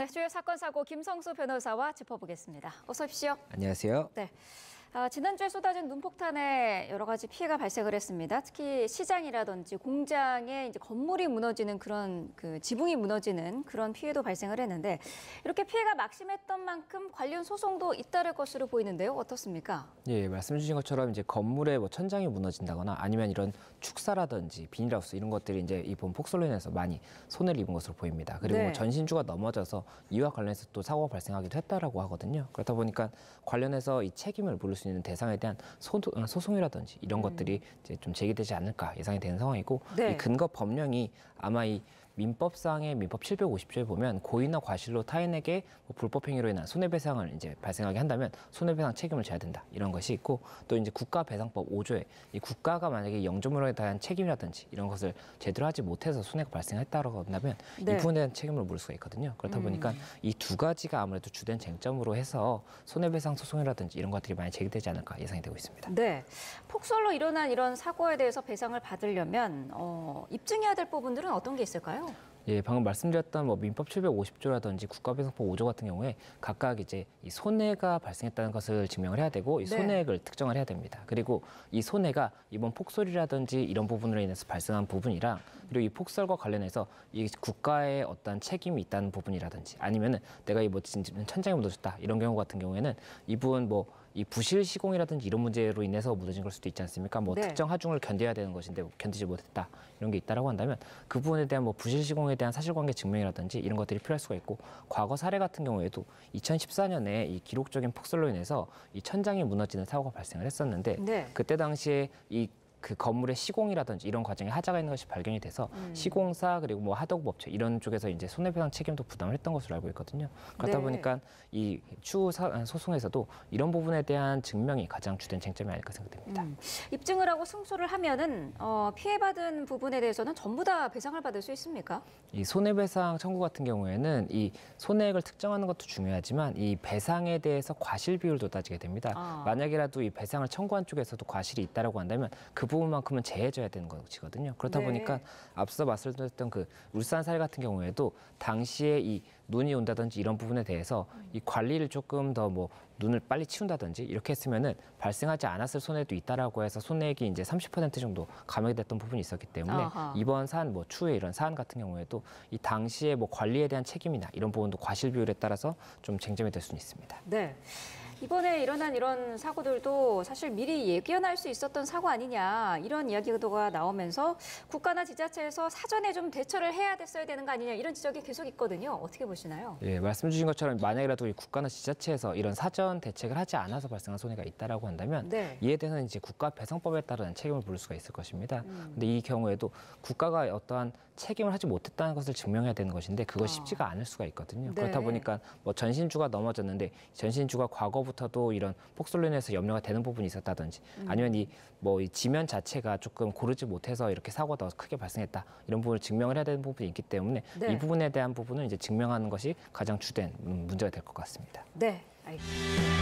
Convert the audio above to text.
네, 주요 사건 사고 김성수 변호사와 짚어보겠습니다. 어서 오십시오. 안녕하세요. 네. 지난주에 쏟아진 눈폭탄에 여러 가지 피해가 발생을 했습니다. 특히 시장이라든지 공장에 이제 건물이 무너지는 그런 지붕이 무너지는 그런 피해도 발생을 했는데 이렇게 피해가 막심했던 만큼 관련 소송도 잇따를 것으로 보이는데요. 어떻습니까? 예, 말씀 주신 것처럼 이제 건물의 천장이 무너진다거나 아니면 이런 축사라든지 비닐하우스 이런 것들이 이제 이번 폭설로 인해서 많이 손해를 입은 것으로 보입니다. 그리고 네. 전신주가 넘어져서 이와 관련해서 또 사고가 발생하기도 했다라고 하거든요. 그렇다 보니까 관련해서 이 책임을 물을 수 있는 대상에 대한 소송이라든지 이런 것들이 이제 좀 제기되지 않을까 예상이 되는 상황이고 네. 이 근거 법령이 아마 이 민법상의 민법 750조에 보면 고의나 과실로 타인에게 불법 행위로 인한 손해배상을 이제 발생하게 한다면 손해배상 책임을 져야 된다 이런 것이 있고 또 이제 국가배상법 5조에 이 국가가 만약에 영조물에 대한 책임이라든지 이런 것을 제대로 하지 못해서 손해가 발생했다라고 한다면 네. 이 부분에 대한 책임을 물을 수가 있거든요. 그렇다 보니까 이 두 가지가 아무래도 주된 쟁점으로 해서 손해배상 소송이라든지 이런 것들이 많이 제기되지 않을까 예상이 되고 있습니다. 네. 폭설로 일어난 이런 사고에 대해서 배상을 받으려면 입증해야 될 부분들은 어떤 게 있을까요? 예, 방금 말씀드렸던 민법 750조라든지 국가배상법 5조 같은 경우에 각각 이제 이 손해가 발생했다는 것을 증명을 해야 되고 이 네. 손해액을 특정을 해야 됩니다. 그리고 이 손해가 이번 폭설이라든지 이런 부분으로 인해서 발생한 부분이랑 그리고 이 폭설과 관련해서 이 국가의 어떤 책임이 있다는 부분이라든지 아니면은 내가 이 천장이 무너졌다 이런 경우 같은 경우에는 이분 이 부실 시공이라든지 이런 문제로 인해서 무너진 걸 수도 있지 않습니까? 네. 특정 하중을 견뎌야 되는 것인데 견디지 못했다 이런 게 있다라고 한다면 그 부분에 대한 부실 시공에 대한 사실관계 증명이라든지 이런 것들이 필요할 수가 있고 과거 사례 같은 경우에도 2014년에 이 기록적인 폭설로 인해서 이 천장이 무너지는 사고가 발생을 했었는데 네. 그때 당시에 그 건물의 시공이라든지 이런 과정에 하자가 있는 것이 발견이 돼서 시공사 그리고 하덕업체 이런 쪽에서 이제 손해배상 책임도 부담을 했던 것으로 알고 있거든요. 그렇다 네. 보니까 이 추후 소송에서도 이런 부분에 대한 증명이 가장 주된 쟁점이 아닐까 생각됩니다. 입증을 하고 승소를 하면은 피해받은 부분에 대해서는 전부 다 배상을 받을 수 있습니까? 이 손해배상 청구 같은 경우에는 이 손해액을 특정하는 것도 중요하지만 이 배상에 대해서 과실 비율도 따지게 됩니다. 만약이라도 이 배상을 청구한 쪽에서도 과실이 있다라고 한다면 그 부분만큼은 제해져야 되는 것이거든요. 그렇다 네. 보니까 앞서 말씀드렸던 그 울산 사례 같은 경우에도 당시에 이 눈이 온다든지 이런 부분에 대해서 이 관리를 조금 더 눈을 빨리 치운다든지 이렇게 했으면은 발생하지 않았을 손해도 있다라고 해서 손해액이 이제 30% 정도 감액이 됐던 부분이 있었기 때문에 이번 사안 추후에 이런 사안 같은 경우에도 이 당시에 관리에 대한 책임이나 이런 부분도 과실 비율에 따라서 좀 쟁점이 될 수는 있습니다. 네. 이번에 일어난 이런 사고들도 사실 미리 예견할 수 있었던 사고 아니냐 이런 이야기가 나오면서 국가나 지자체에서 사전에 좀 대처를 해야 됐어야 되는 거 아니냐 이런 지적이 계속 있거든요. 어떻게 보시나요? 예, 말씀 주신 것처럼 만약이라도 이 국가나 지자체에서 이런 사전 대책을 하지 않아서 발생한 손해가 있다라고 한다면 네. 이에 대해서는 이제 국가배상법에 따른 책임을 물을 수가 있을 것입니다. 근데 이 경우에도 국가가 어떠한 책임을 하지 못했다는 것을 증명해야 되는 것인데 그것이 쉽지가 않을 수가 있거든요. 네. 그렇다 보니까 전신주가 넘어졌는데 전신주가 과거부터도 이런 폭설로 인해서 염려가 되는 부분이 있었다든지 아니면 이 지면 자체가 조금 고르지 못해서 이렇게 사고가 더 크게 발생했다 이런 부분을 증명을 해야 되는 부분이 있기 때문에 네. 이 부분에 대한 부분을 이제 증명하는 것이 가장 주된 문제가 될 것 같습니다. 네, 알겠습니다.